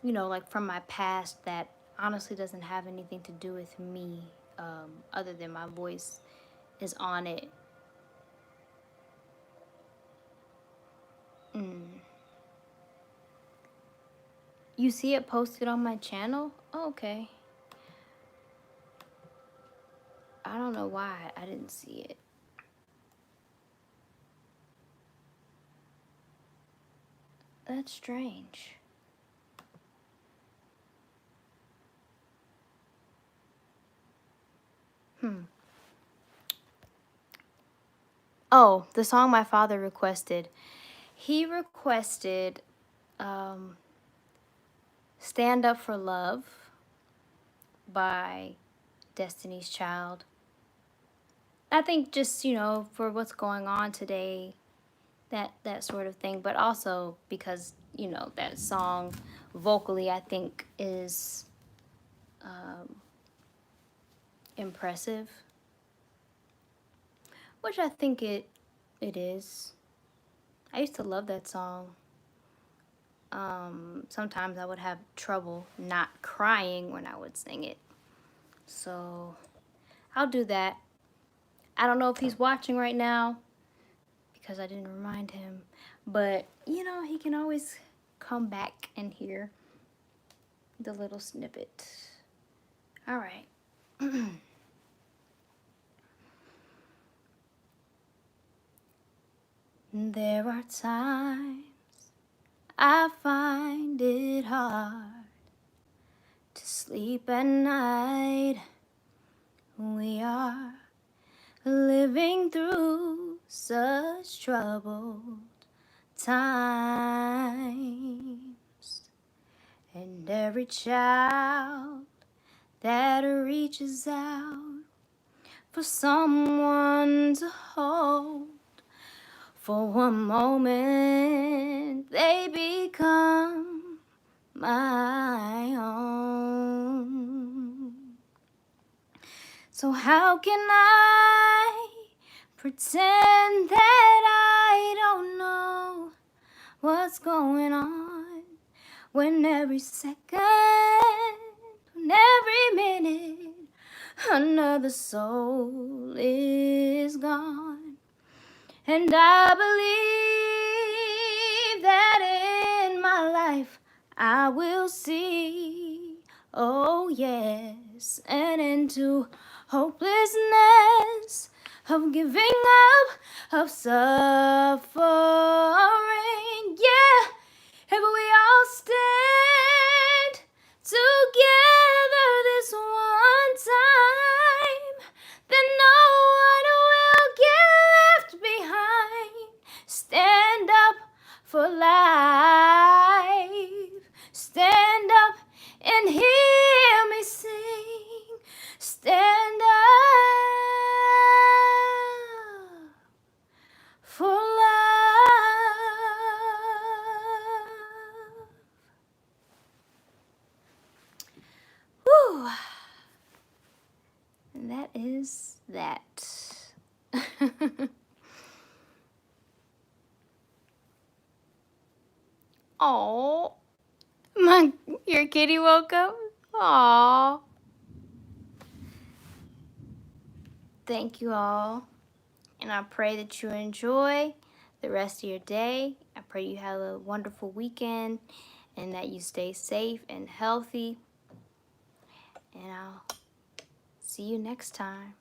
you know, like from my past that honestly doesn't have anything to do with me, other than my voice is on it. You see it posted on my channel? Oh, okay. I don't know why I didn't see it. That's strange. Oh, the song my father requested. He requested Stand Up for Love by Destiny's Child. I think just, you know, for what's going on today, that sort of thing, but also because, you know, that song vocally I think is impressive, which I think it is. I used to love that song. Sometimes I would have trouble not crying when I would sing it. So I'll do that. I don't know if he's watching right now because I didn't remind him, but you know, he can always come back and hear the little snippet. All right. There are times I find it hard to sleep at night. We are living through such troubled times, and every child that reaches out for someone to hold, For one moment, they become my own. So how can I pretend that I don't know what's going on when every second, when every minute, another soul is gone? And I believe that in my life I will see, oh yes, an end to hopelessness, of giving up, of suffering. Yeah, if we all stand together this one time, then no one will get left behind. Stand up for life. Stand up and hear me sing. Stand up for life. Woo! And that is that. Oh, your kitty woke up? Aw. Thank you all. And I pray that you enjoy the rest of your day. I pray you have a wonderful weekend and that you stay safe and healthy. And I'll see you next time.